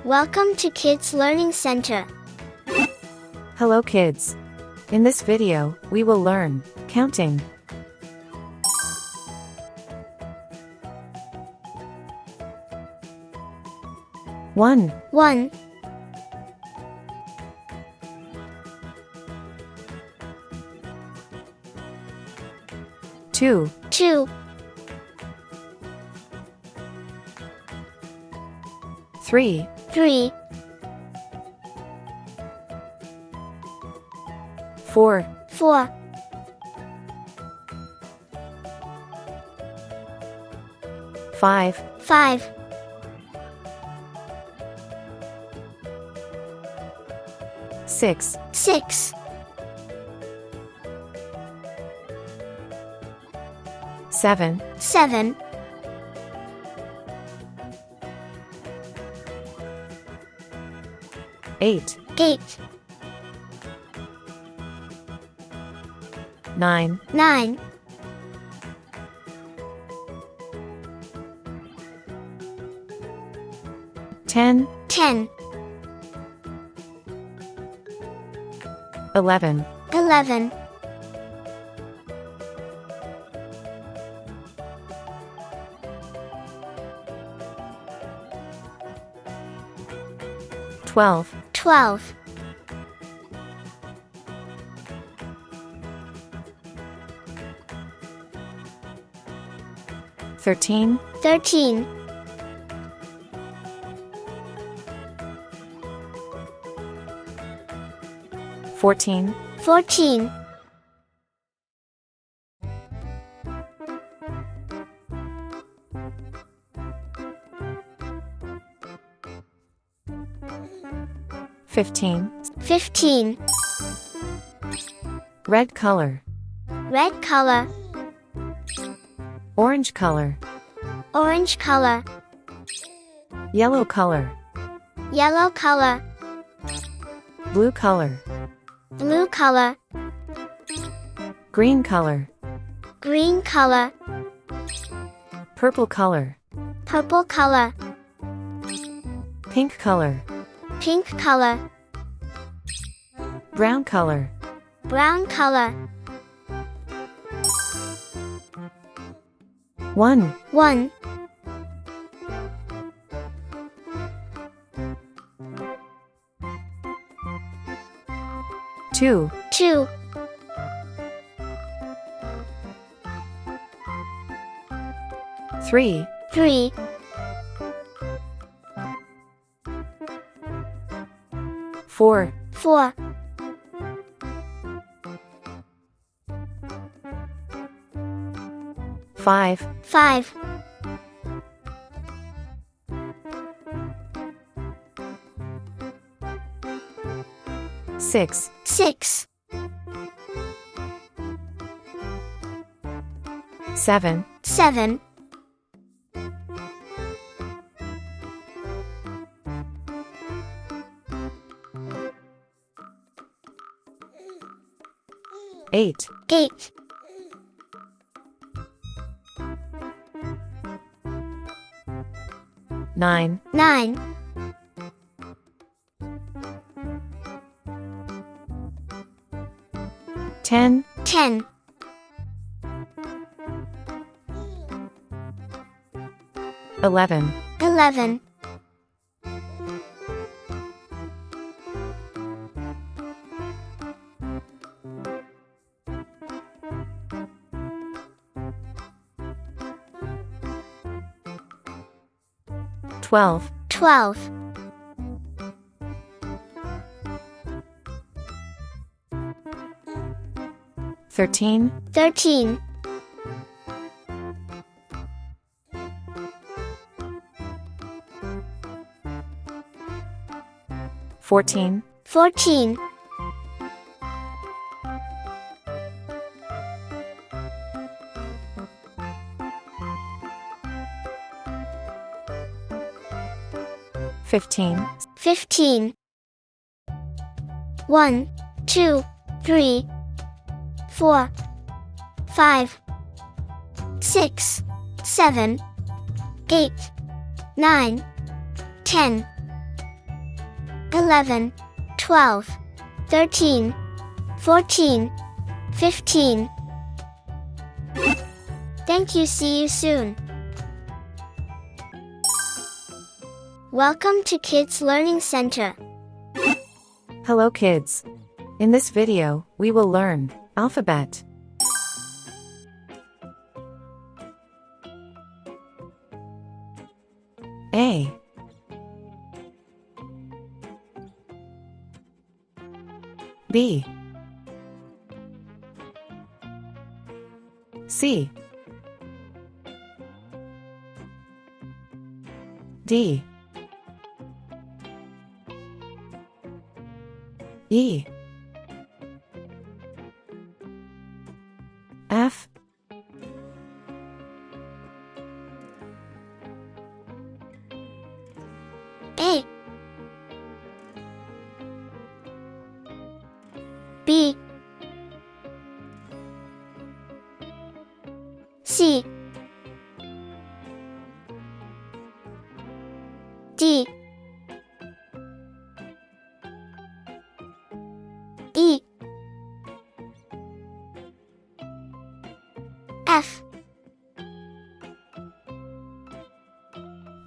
Welcome to Kids Learning Center. Hello kids. In this video, we will learn counting. One, 1, 2, 2, 3, 3, 4, 4, 5, 5, 6, 6, 7, 7, 8, 8, 9, 9, 10, 10, 11, 11, 12, 12, 13, 13, 14, 14, 15, 15, red color, red color, orange color, orange color, yellow color, yellow color, blue color, blue color, green color, green color, purple color, purple color, pink color, pink color, brown color. brown color. 1, 1, 2, 2, 3, 3, 4, 4, 5, 5, 6, 6, 7, 7, 8, 8, 9, 9, 10, 10, 11, 11, 12, 12, 13, 13, 14, 14, 15, 15, 1, 2, 3, 4, 5, 6, 7, 8, 9, 10, 11, 12, 13, 14, 15. Thank you. See you soon. Welcome to Kids Learning Center. Hello kids. In this video, we will learn alphabet. A, B, C, D, E, F, A, B, C, D, E, F,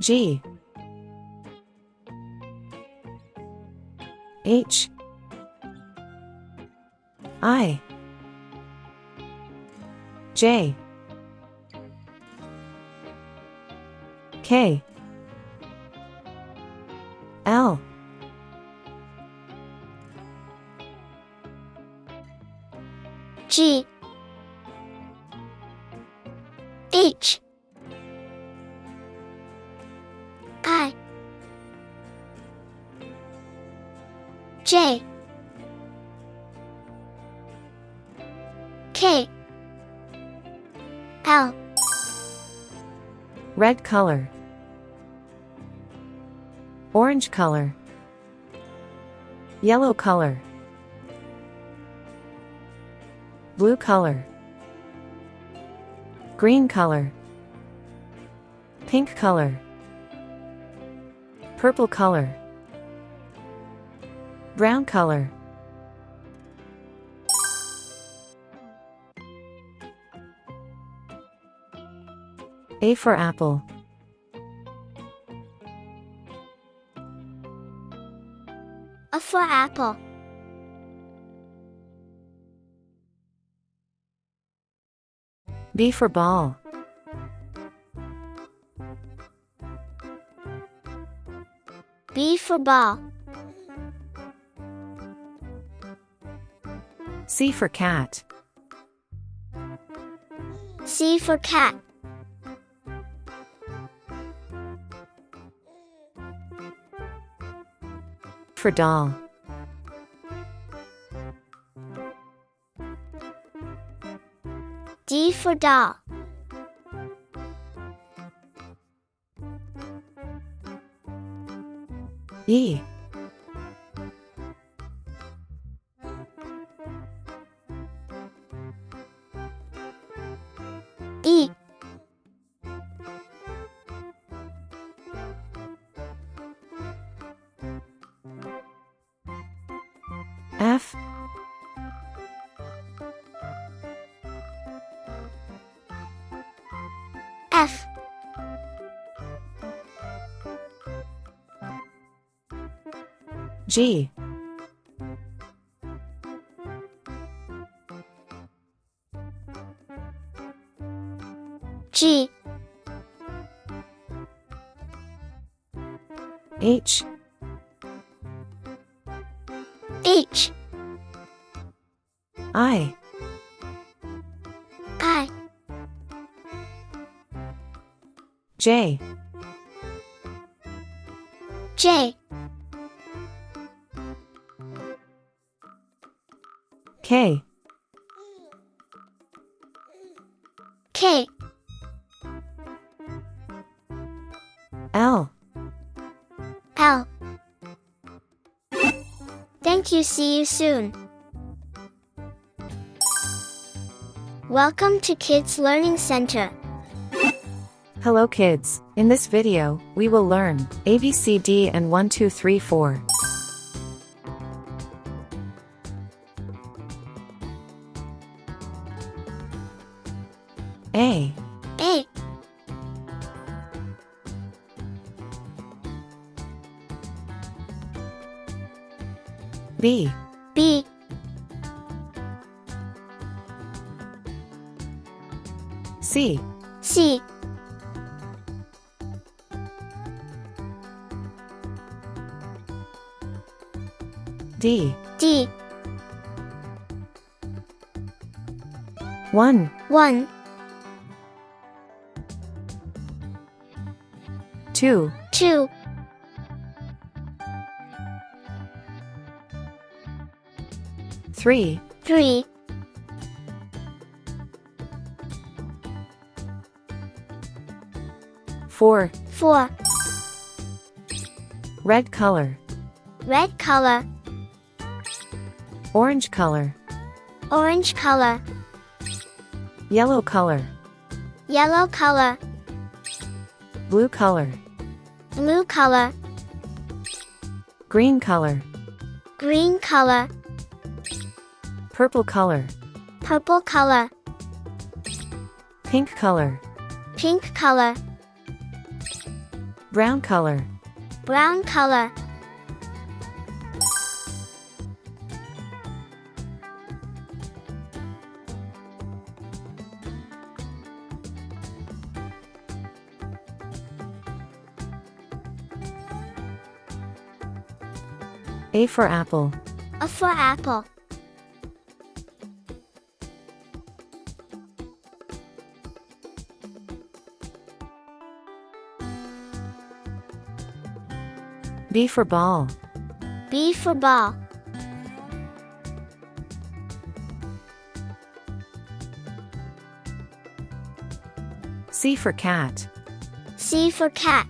G, H, I, J, K, L, G, H, I, J, K, L. red color, orange color, yellow color, blue color, green color, pink color, purple color, brown color. A for apple. A for apple. B for ball. B for ball. C for cat. C for cat. For doll. D for doll. E. E. F. F. G. G. H. H. I. I. J. J. K. K. L. L. Thank you. See you soon. Welcome to Kids Learning Center. Hello kids. In this video, we will learn ABCD and 1 2 3 4. B, B, C, C, D, D, 1, 1, 2, 2, 3, 3, 4, 4, red color, red color, orange color, orange color, yellow color, yellow color, blue color, blue color, green color, green color, purple color, purple color, pink color, pink color, brown color, brown color. A for apple, A for apple. B for ball, B for ball. C for cat, C for cat.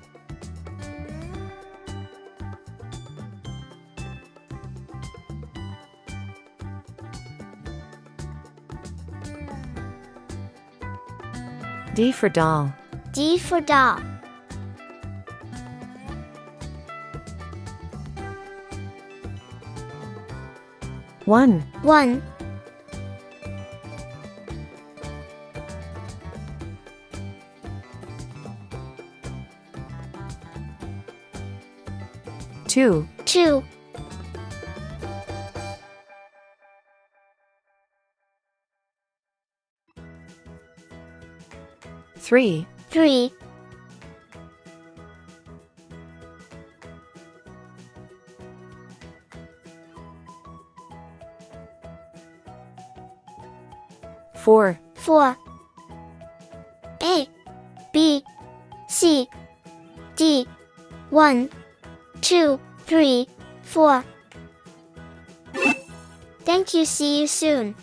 D for doll, D for doll. one, 1, 2, 2, 3, 3, 4, 4. A, B, C, D. 1, 2, 3, 4. Thank you. See you soon.